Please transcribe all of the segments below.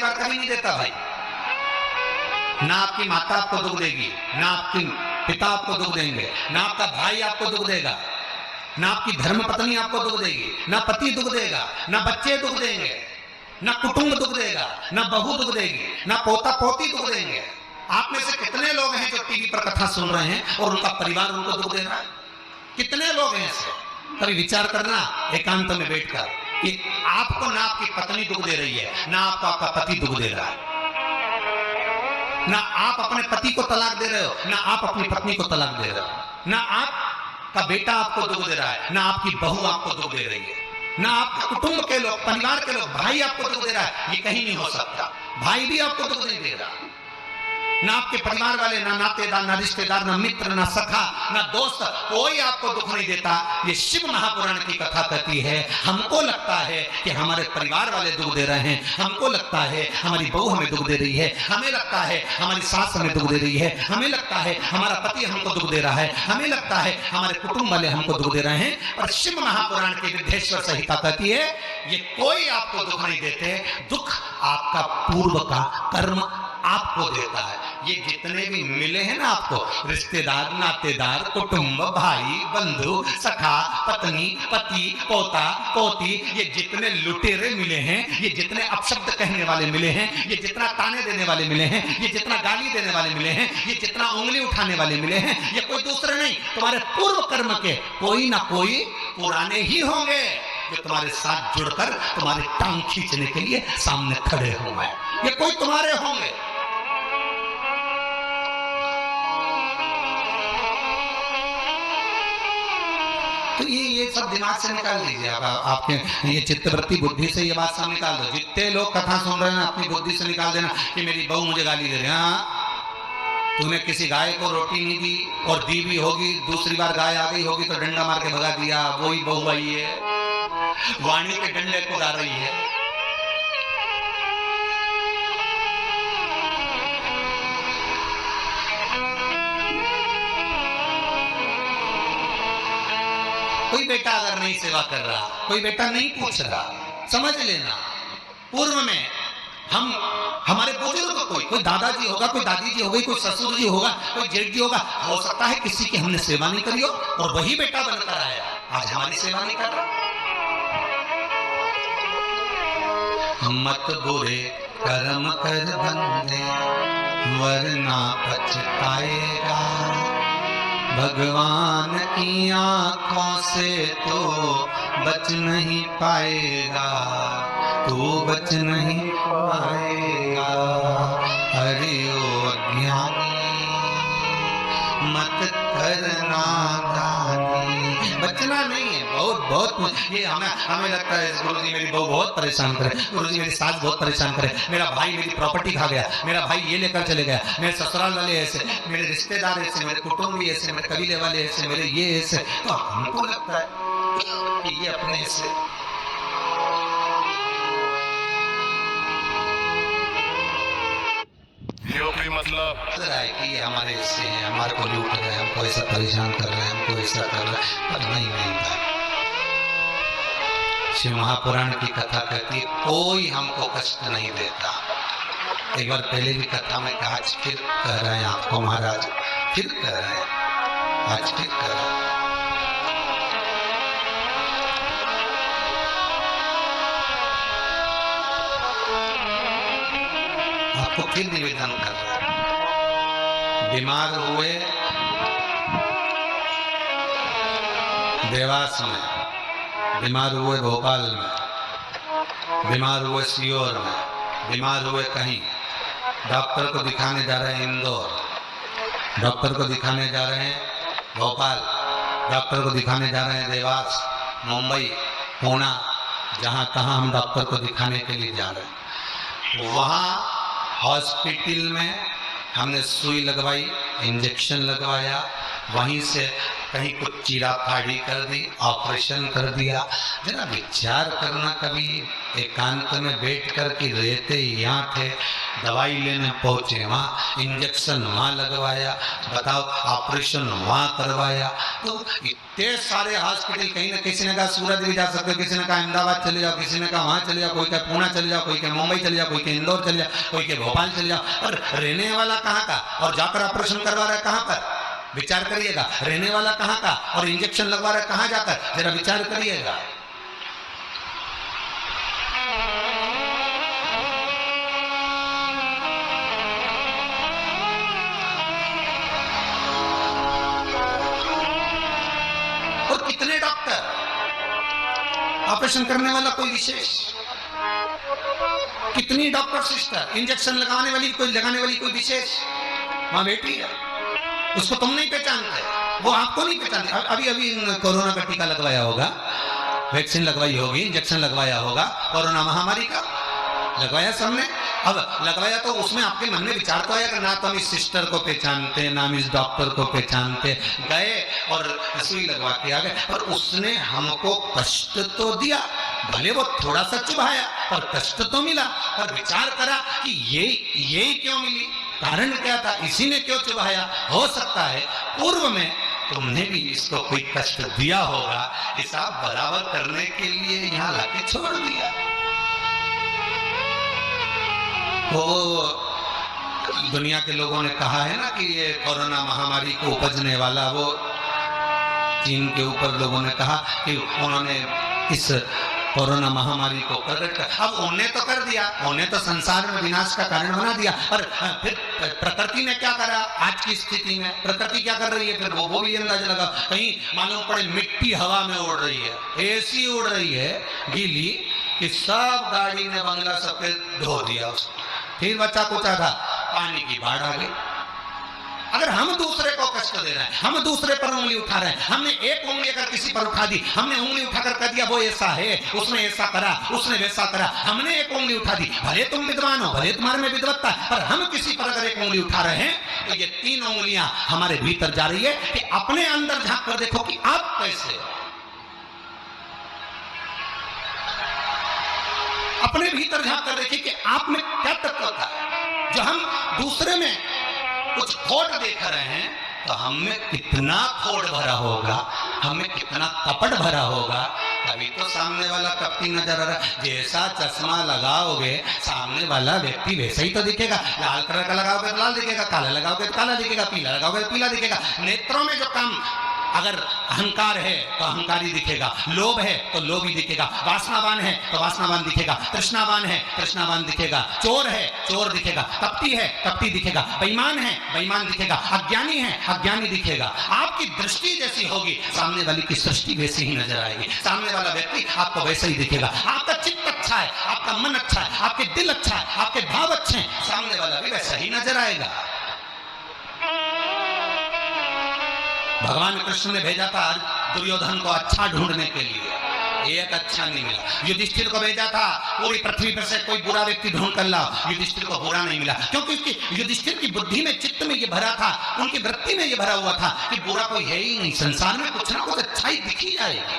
परिवार कभी नहीं देता भाई। ना आपकी माता आपको दुख देगी, ना आपके पिता आपको दुख देंगे, ना आपका भाई आपको दुख देगा, ना आपकी धर्म पत्नी आपको दुख देगी, ना पति दुख देगा, ना बच्चे दुख देंगे, ना कुटुंब दुख देगा, ना बहू दुख देगी, ना पोता पोती दुख देंगे। आप में से कितने लोग हैं जो टीवी पर कथा सुन रहे हैं और उनका परिवार उनको दुख दे रहा है? कितने लोग हैं ऐसे? कभी विचार करना एकांत में बैठकर कि आपको ना आपकी पत्नी दुख दे रही है, ना आपको आपका पति दुख दे रहा है, ना आप अपने पति को तलाक दे रहे हो, ना आप अपनी पत्नी को तलाक दे रहे हो, ना आपका बेटा आपको दुख दे रहा है, ना आपकी बहू आपको दुख दे रही है, ना आपके कुटुंब के लोग, परिवार के लोग, भाई आपको दुख दे रहा है। ये कहीं नहीं हो सकता। भाई भी आपको दुख नहीं दे रहा, ना आपके परिवार वाले, ना नातेदार, ना रिश्तेदार, ना मित्र, ना सखा, ना दोस्त, कोई आपको दुख नहीं देता। ये शिव महापुराण की कथा कहती है हमको लगता है कि हमारे परिवार वाले दुख दे रहे हैं, हमको लगता है हमारी बहू हमें दुख दे रही है, हमें लगता है हमारी सास हमें दुख दे रही है, हमें लगता है हमारा पति हमको दुख दे रहा है, हमें लगता है हमारे कुटुंब वाले हमको दुख दे रहे हैं। और शिव महापुराण की विद्धेश्वर संहिता कहती है ये कोई आपको दुख नहीं देते, दुख आपका पूर्व का कर्म आपको देता है। ये जितने भी मिले हैं ना आपको, रिश्तेदार, नातेदार, कुटुंब, भाई, बंधु, सखा, पत्नी, पति, पोता, पोती, ये जितने लुटेरे मिले हैं, ये जितने अपशब्द कहने वाले मिले हैं, ये जितना ताने देने वाले मिले हैं, ये जितना गाली देने वाले मिले हैं, ये जितना उंगली उठाने वाले मिले हैं, ये कोई दूसरे नहीं, तुम्हारे पूर्व कर्म के कोई ना कोई पुराने ही होंगे जो तुम्हारे साथ जुड़कर तुम्हारी टांग खींचने के लिए सामने खड़े होंगे। ये कोई तुम्हारे होंगे। तो ये सब दिमाग से निकाल दीजिए। आपके ये चित्तवृत्ति बुद्धि से ये बात सब निकाल दो। जितने लोग कथा सुन रहे हैं अपनी बुद्धि से निकाल देना कि मेरी बहू मुझे गाली दे रही है। हाँ, तूने किसी गाय को रोटी नहीं दी और दी भी होगी, दूसरी बार गाय आ गई होगी तो डंडा मार के भगा दिया, वही बहू आई है, वाणी के डंडे को गा रही है। कोई बेटा अगर नहीं सेवा कर रहा, कोई बेटा नहीं पूछ रहा, समझ लेना पूर्व में हम हमारे बुजुर्ग कोई दादाजी होगा, कोई दादी जी होगी, कोई ससुर जी होगा, कोई जेठ जी होगा, हो सकता है किसी की हमने सेवा नहीं करी हो और वही बेटा बनकर आया, आज हमारी सेवा नहीं कर रहा। मत बुरे कर्म कर बंदे वरना पछताएगा, भगवान की आंखों से तो बच नहीं पाएगा, तू बच नहीं पाएगा। अरे ओ अज्ञानी मत करना दानी, बचना नहीं है। बहुत ये हमें लगता है गुरुजी मेरी बहू बहुत परेशान करे, गुरुजी मेरी सास बहुत परेशान करे, मेरा भाई मेरी प्रॉपर्टी खा गया, मेरा भाई ये लेकर चले गया, मेरे ससुराल वाले ऐसे, मेरे रिश्तेदार ऐसे, मेरे कुटुंब भी ऐसे, मेरे कबीले वाले ऐसे, मेरे ये ऐसे। तो हमको लगता है कि ये अपने ऐसे। मतलब कि ये हमारे हिस्से हैं, हमारे को लूट रहे हैं, हमको ऐसा परेशान कर रहे हैं, हमको ऐसा कर रहे हैं, पर नहीं था। शिव महापुराण की कथा कहती है कोई हमको कष्ट नहीं देता। एक बार पहले भी कथा में कहा, आज फिर कह रहे हैं आपको महाराज, फिर कह रहे हैं, आज फिर कह रहे हैं। आपको फिर निवेदन कर रहे हैं, बीमार हुए देवास में, बीमार हुए भोपाल में, बीमार हुए सीहोर में, बीमार हुए कहीं, डॉक्टर को दिखाने जा रहे हैं इंदौर, डॉक्टर को दिखाने जा रहे हैं भोपाल, डॉक्टर को दिखाने जा रहे हैं देवास, मुंबई, पुणे, जहाँ तहाँ हम डॉक्टर को दिखाने के लिए जा रहे हैं। वहाँ हॉस्पिटल में हमने सुई लगवाई, इंजेक्शन लगवाया, वहीं से कहीं कुछ चीरा फाड़ी कर दी, ऑपरेशन कर दिया। जरा विचार करना, कभी एकांत में बैठ कर के रहते यहाँ थे, दवाई लेने पहुंचे वहाँ, इंजेक्शन वहाँ लगवाया, बताओ ऑपरेशन वहाँ करवाया। तो इतने सारे हॉस्पिटल, कहीं ना किसी ने कहा सूरत भी जा सकते हो, किसी ने कहा अहमदाबाद चले जाओ, किसी ने कहा वहाँ चले जाओ, कोई कहे पूना चले जाओ, कोई कहे मुंबई चले जाओ, कोई कहे इंदौर चले जाओ, कोई कहे भोपाल चले जाओ। और रहने वाला कहाँ का और जाकर ऑपरेशन करवा रहा है कहाँ पर? विचार करिएगा। रहने वाला कहाँ का और इंजेक्शन लगवा रहा है कहाँ जाकर? जरा विचार करिएगा। और कितने डॉक्टर, ऑपरेशन करने वाला कोई विशेष, कितनी डॉक्टर सिस्टर, इंजेक्शन लगाने वाली कोई विशेष वहां बैठी है, उसको तुम नहीं पहचानते, वो आपको नहीं पहचानते। अभी अभी कोरोना का टीका लगवाया होगा, वैक्सीन लगवाई होगी, इंजेक्शन लगवाया होगा, कोरोना महामारी का लगवाया सबने। अब लगवाया तो उसमें आपके मन में विचार तो आया कि ना तो हम इस सिस्टर को पहचानते, ना हम इस डॉक्टर को पहचानते, गए और सुई लगवा के आ गए। और उसने हमको कष्ट तो दिया, भले वो थोड़ा सा चुभाया पर कष्ट तो मिला। पर विचार करा कि ये क्यों मिली, कारण क्या था, इसी ने क्यों चुभाया। हो सकता है पूर्व में तुमने भी इसको कोई कष्ट दिया होगा, हिसाब बराबर करने के लिए यहाँ लाके छोड़ दिया। वो दुनिया के लोगों ने कहा है ना कि ये कोरोना महामारी को उपजने वाला, वो चीन के ऊपर लोगों ने कहा कि उन्होंने इस कोरोना महामारी को प्रकट कर, अब उन्हें तो कर दिया, उन्हें तो संसार में विनाश का कारण बना दिया। और फिर प्रकृति ने क्या करा आज की स्थिति में, प्रकृति क्या कर रही है फिर वो भी अंदाजा लगा। कहीं मालूम पड़े मिट्टी हवा में उड़ रही है, ऐसी उड़ रही है गीली कि सब गाड़ी ने बंगला सबके धो दिया उसको। फिर बच्चा कुचा था, पानी की बाढ़ आ गई। अगर हम दूसरे को कष्ट दे रहे हैं, हम दूसरे पर उंगली उठा रहे हैं, हमने एक उंगली अगर किसी पर उठा दी, हमने उंगली उठाकर कह दिया वो ऐसा है, उसने ऐसा करा, उसने वैसा करा, हमने एक उंगली उठा दी, भले तुम विद्वान हो, भले तुम्हारे में विद्वत्ता है, पर हम किसी पर अगर एक उंगली उठा रहे हैं तो ये 3 उंगलियां हमारे भीतर जा रही है कि अपने अंदर झांक कर देखो कि आप कैसे हो, अपने भीतर झांक कर देखिए कि आप में क्या तत्वता है। जो हम दूसरे में कुछ खोट देख रहे हैं तो हम में कितना खोट भरा होगा, हमें कितना कपट भरा होगा। तभी तो सामने वाला कपटी नजर आ रहा है। जैसा चश्मा लगाओगे सामने वाला व्यक्ति वैसा ही तो दिखेगा। लाल कलर का लगाओगे तो लाल दिखेगा, काला लगाओगे तो काला दिखेगा, पीला लगाओगे तो पीला दिखेगा। नेत्रों में जो काम, अगर अहंकार है तो अहंकारी दिखेगा, लोभ है तो लोभी दिखेगा, वासनावान है तो वासनावान दिखेगा, तृष्णावान है तृष्णावान दिखेगा, चोर है चोर दिखेगा, कपटी है कपटी दिखेगा, बेईमान है बेईमान दिखेगा, अज्ञानी है अज्ञानी दिखेगा। आपकी दृष्टि जैसी होगी सामने वाली की सृष्टि वैसी ही नजर आएगी, सामने वाला व्यक्ति आपको वैसा ही दिखेगा। आपका चित्त अच्छा है, आपका मन अच्छा है, आपके दिल अच्छा है, आपके भाव अच्छे हैं, सामने वाला भी वैसा ही नजर आएगा। भगवान कृष्ण ने भेजा था दुर्योधन को अच्छा ढूंढने के लिए, एक अच्छा नहीं मिला। युधिष्ठिर को भेजा था पूरी पृथ्वी पर से कोई बुरा व्यक्ति ढूंढ कर लाओ, युधिष्ठिर को बुरा नहीं मिला, क्योंकि उसकी युधिष्ठिर की बुद्धि में, चित्त में ये भरा था, उनकी वृत्ति में ये भरा हुआ था कि बुरा कोई है ही नहीं, संसार में कुछ ना कुछ अच्छाई दिखी जाएगी।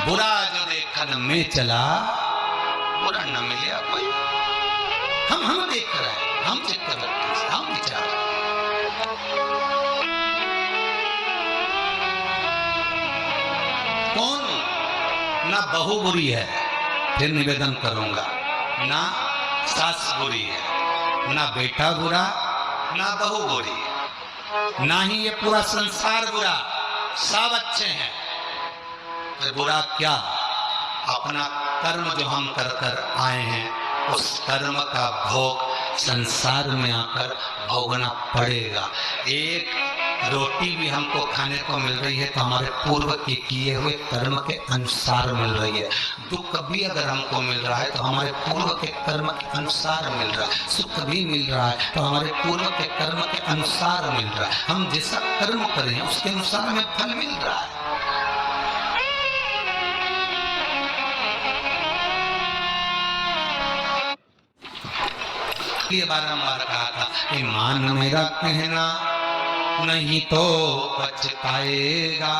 बुरा जो देखन में चला बुरा न मिले कोई। हम देख रहे हैं, हम चित्तवृत्ति से हम विचार, कौन ना बहू बुरी है, फिर निवेदन करूंगा, ना सास बुरी है, ना बेटा बुरा, ना बहू बुरी, ना ही ये पूरा संसार बुरा, सब अच्छे हैं। तो बुरा क्या, अपना कर्म जो हम कर कर आए हैं उस कर्म का भोग संसार में आकर भोगना पड़ेगा। एक रोटी भी हमको खाने को मिल रही है तो हमारे पूर्व के किए हुए कर्म के अनुसार मिल रही है। दुख भी अगर हमको मिल रहा है तो हमारे पूर्व के कर्म के अनुसार मिल रहा है। सुख भी मिल रहा है तो हमारे पूर्व के कर्म के अनुसार मिल रहा है। हम जैसा कर्म करें उसके अनुसार हमें फल मिल रहा है। ये बारंबार कहा था कि मान मेरा कहना नहीं तो पछताएगा।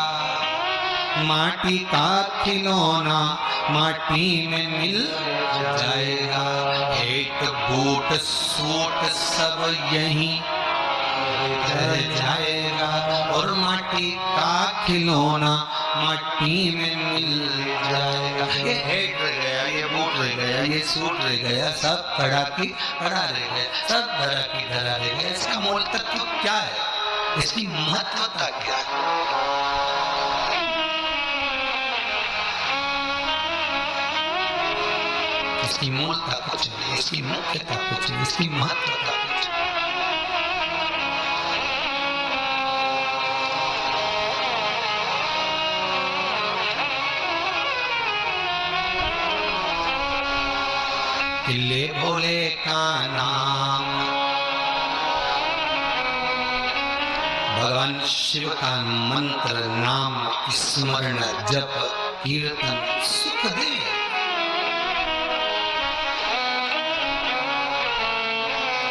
माटी का खिलौना माटी में मिल जाएगा। एक बूट सूट सब यहीं रह जाएगा और माटी का खिलौना माटी में मिल जाएगा। ये हेड रह गया, ये बूट रह गया, ये सूट रह गया, सब खड़ा की खड़ा रह गया, सब धरा की धरा रह गया। इसका मूल तत्व क्या है? इसकी महत्वता क्या है? इसकी मूलता कुछ नहीं, इसकी मुख्यता कुछ नहीं, इसकी महत्वता कुछ नहीं। ले भोले का नाम, भगवान शिव का मंत्र नाम स्मरण जप कीर्तन सुख दे।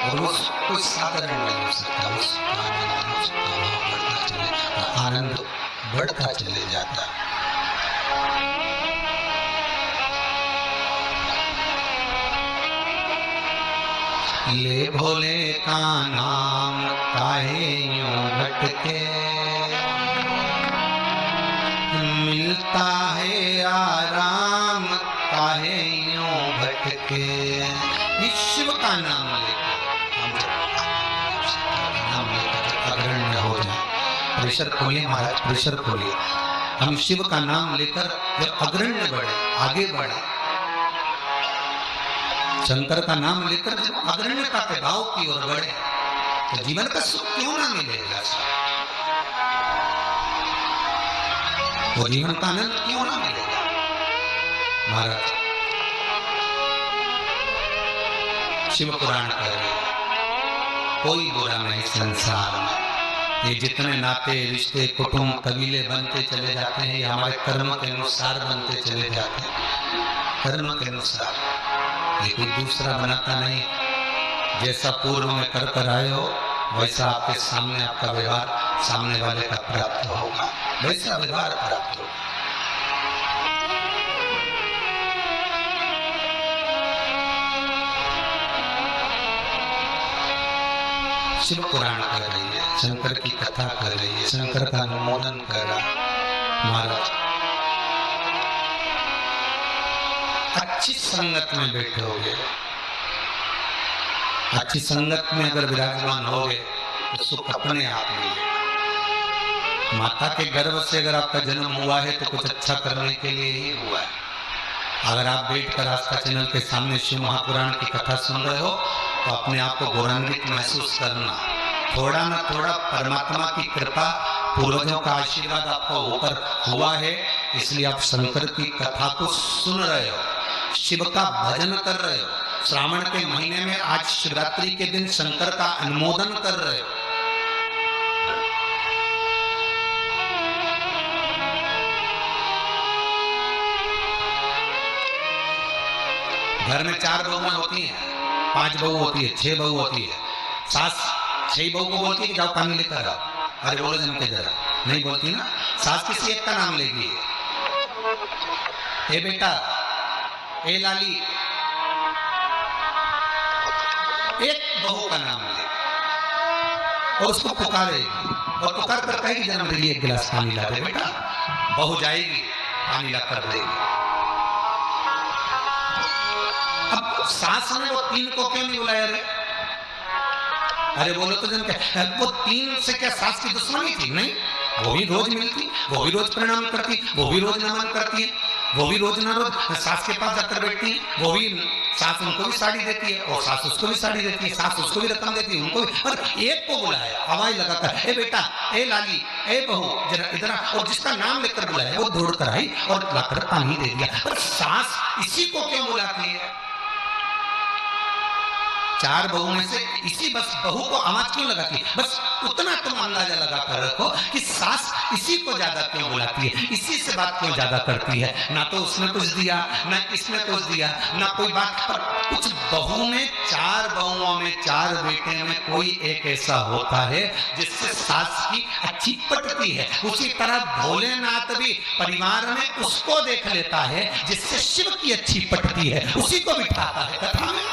और उसको साधारण नहीं हो सकता, उसका आनंद बढ़ता चले जाता है। ले भोले का नाम काहे यूं भटके, मिलता है आराम काहे यूं भटके। शिव का नाम लेकर अग्रण्य हो जाए। प्रेशर खोलिए महाराज, प्रेशर खोलिए। हम शिव का नाम लेकर जब अग्रण्य बढ़े, आगे बढ़े, शंकर का नाम लेकर जब अग्रण्यता के भाव की ओर बढ़े, तो जीवन का सुख क्यों ना मिलेगा? वो जीवन का आनंद क्यों ना मिलेगा? महाराज शिव पुराण कह रहे, कोई बुरा नहीं संसार में। ये जितने नाते रिश्ते कुटुंब कबीले बनते चले जाते हैं, ये हमारे कर्म के अनुसार बनते चले जाते हैं। कर्म के अनुसार, ये कोई दूसरा बनाता नहीं। जैसा पूर्व में कर कर आए हो, वैसा आपके सामने आपका व्यवहार सामने वाले का प्राप्त होगा, वैसा व्यवहार प्राप्त होगा। शिव पुराण कर रही है, शंकर की कथा कर रही है, शंकर का अनुमोदन कर रहा है। महाराज अच्छी संगत में बैठोगे, अच्छी संगत में अगर विराजमान होगे तो सुख अपने आप मिलेगा। माता के गर्भ से अगर आपका जन्म हुआ है तो कुछ अच्छा करने के लिए ही हुआ है। अगर आप बैठकर आस्था चैनल के सामने शिव महापुराण की कथा सुन रहे हो तो अपने आप को गौरवान्वित महसूस करना। थोड़ा ना थोड़ा परमात्मा की कृपा, पूर्वजों का आशीर्वाद आपको ऊपर हुआ है, इसलिए आप शंकर की कथा को सुन रहे हो, शिव का भजन कर रहे हो। श्रावण के महीने में आज शिवरात्रि के दिन शंकर का अनुमोदन कर रहे हो। घर में 4 बहुएं होती हैं, 5 बहू होती है, 6 बहू होती है। सास 6 बहू को बोलती है कि जाओ पानी लेकर आओ, अरे बोलो जम के जरा, नहीं बोलती ना। सास किसी एक का नाम लेगी, ए बेटा, ए लाली, एक बहू का नाम ले और उसको पुकारेगी और पुकार कर कहेगी जरा मेरे लिए 1 गिलास पानी ला दे बेटा। बहू जाएगी, पानी ला कर देगी। अब सास ने वो 3 को क्यों नहीं बुलाया रे? अरे बोलो तो जन क्या, वो 3 से क्या सास की दुश्मनी थी? नहीं, वो भी रोज मिलती, वो भी रोज प्रणाम करती, वो भी रोज नमन करती है, वो भी रोज ना रोज सास के पास जाकर बैठती है, वो भी सास उनको भी साड़ी देती है और सास उसको भी साड़ी देती है, सास उसको भी रकम देती है, उनको भी। और एक को बुलाया आवाज लगाकर, ए बेटा, ए लाली, ए बहू, जरा इधर आ। और जिसका नाम लेकर बुलाया वो दौड़ कर आई और लाकर पानी दे दिया। पर सास इसी को क्यों बुलाती है? 4 बहू में से इसी बस बहू को आवाज क्यों लगाती है? बस उतना तुम अंदाजा लगा कर रखो कि सास इसी को ज्यादा क्यों बुलाती है, इसी से बात क्यों ज्यादा करती है। ना तो उसने कुछ दिया, ना इसने कुछ दिया, ना कोई बात, पर कुछ बहू में, 4 बहुओं में, 4 बेटे में कोई एक ऐसा होता है जिससे सास की अच्छी पटती है। उसी तरह भोलेनाथ भी परिवार में उसको देख लेता है जिससे शिव की अच्छी पटती है, उसी को बिठाता है कथा में।